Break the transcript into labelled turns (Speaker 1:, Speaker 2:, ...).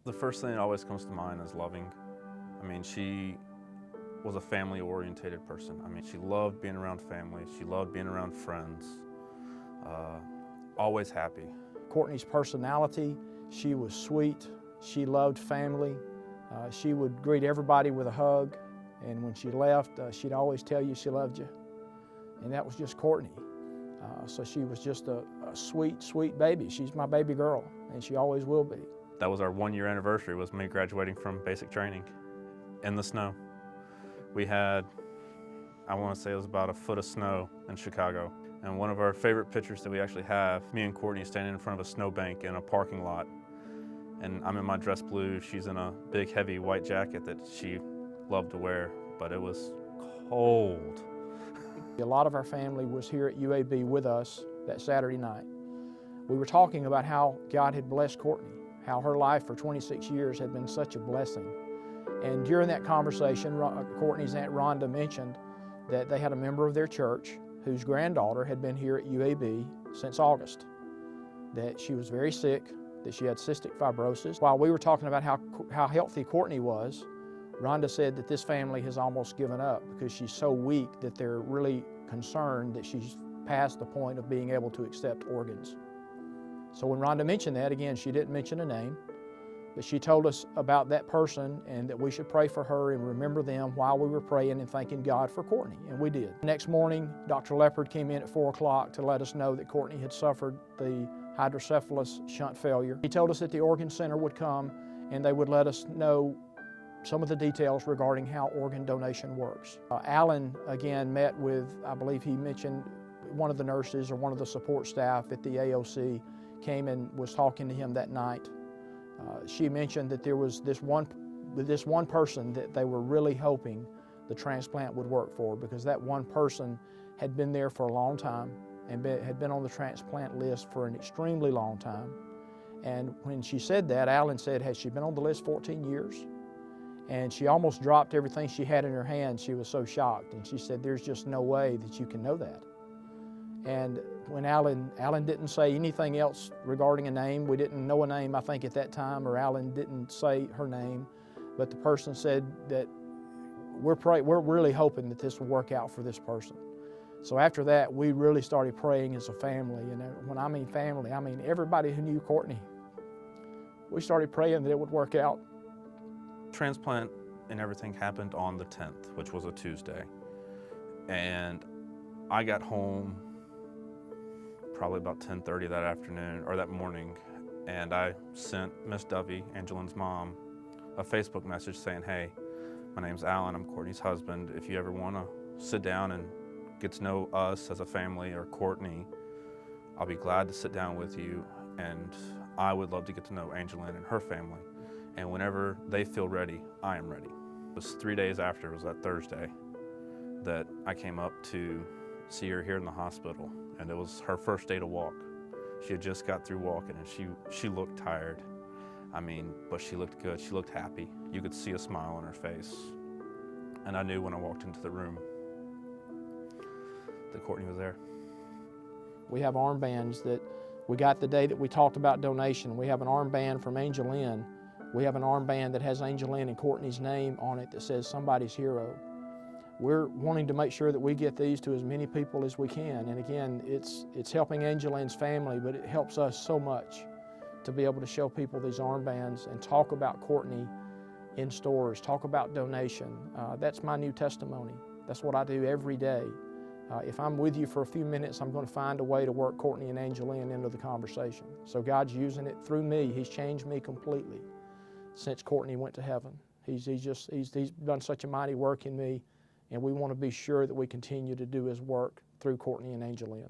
Speaker 1: The first thing that always comes to mind is loving. I mean, she was a family-oriented person. I mean, she loved being around family. She loved being around friends. Always happy.
Speaker 2: Courtney's personality, she was sweet. She loved family. She would greet everybody with a hug. And when she left, she'd always tell you she loved you. And that was just Courtney. So she was just a sweet, sweet baby. She's my baby girl, and she always will be.
Speaker 1: That was our 1-year anniversary, was me graduating from basic training in the snow. We had, I want to say it was about a foot of snow in Chicago. And one of our favorite pictures that we actually have, me and Courtney standing in front of a snowbank in a parking lot. And I'm in my dress blue, she's in a big heavy white jacket that she loved to wear, but it was cold.
Speaker 2: A lot of our family was here at UAB with us that Saturday night. We were talking about how God had blessed Courtney, how her life for 26 years had been such a blessing. And during that conversation, Courtney's Aunt Rhonda mentioned that they had a member of their church whose granddaughter had been here at UAB since August, that she was very sick, that she had cystic fibrosis. While we were talking about how healthy Courtney was, Rhonda said that this family has almost given up because she's so weak that they're really concerned that she's past the point of being able to accept organs. So when Rhonda mentioned that, again, she didn't mention a name, but she told us about that person and that we should pray for her and remember them while we were praying and thanking God for Courtney, and we did. Next morning, Dr. Leopard came in at 4 o'clock to let us know that Courtney had suffered the hydrocephalus shunt failure. He told us that the organ center would come and they would let us know some of the details regarding how organ donation works. Alan, again, met with, I believe he mentioned, one of the nurses or one of the support staff at the AOC came and was talking to him that night. She mentioned that there was this one person that they were really hoping the transplant would work for, because that one person had been there for a long time and had been on the transplant list for an extremely long time. And when she said that, Alan said, "Has she been on the list 14 years?" And she almost dropped everything she had in her hand. She was so shocked. And she said, "There's just no way that you can know that." And when Alan didn't say anything else regarding a name, we didn't know a name, I think, at that time, or Alan didn't say her name, but the person said that we're really hoping that this will work out for this person. So after that, we really started praying as a family. And when I mean family, I mean everybody who knew Courtney. We started praying that it would work out.
Speaker 1: Transplant and everything happened on the 10th, which was a Tuesday. And I got home probably about 10:30 that afternoon, or that morning, and I sent Miss Dovey, Angelin's mom, a Facebook message saying, "Hey, my name's Alan, I'm Courtney's husband. If you ever want to sit down and get to know us as a family or Courtney, I'll be glad to sit down with you, and I would love to get to know Angelin and her family. And whenever they feel ready, I am ready." It was 3 days after, it was that Thursday, that I came up to see her here in the hospital, and it was her first day to walk. She had just got through walking, and she looked tired. I mean, but she looked good, she looked happy. You could see a smile on her face. And I knew when I walked into the room that Courtney was there.
Speaker 2: We have armbands that we got the day that we talked about donation. We have an armband from Angelin. We have an armband that has Angelin and Courtney's name on it that says "Somebody's Hero." We're wanting to make sure that we get these to as many people as we can. And again, it's helping Angelin's family, but it helps us so much to be able to show people these armbands and talk about Courtney in stores, talk about donation. That's my new testimony. That's what I do every day. If I'm with you for a few minutes, I'm going to find a way to work Courtney and Angelin into the conversation. So God's using it through me. He's changed me completely since Courtney went to heaven. He's done such a mighty work in me, and we want to be sure that we continue to do His work through Courtney and Angelin.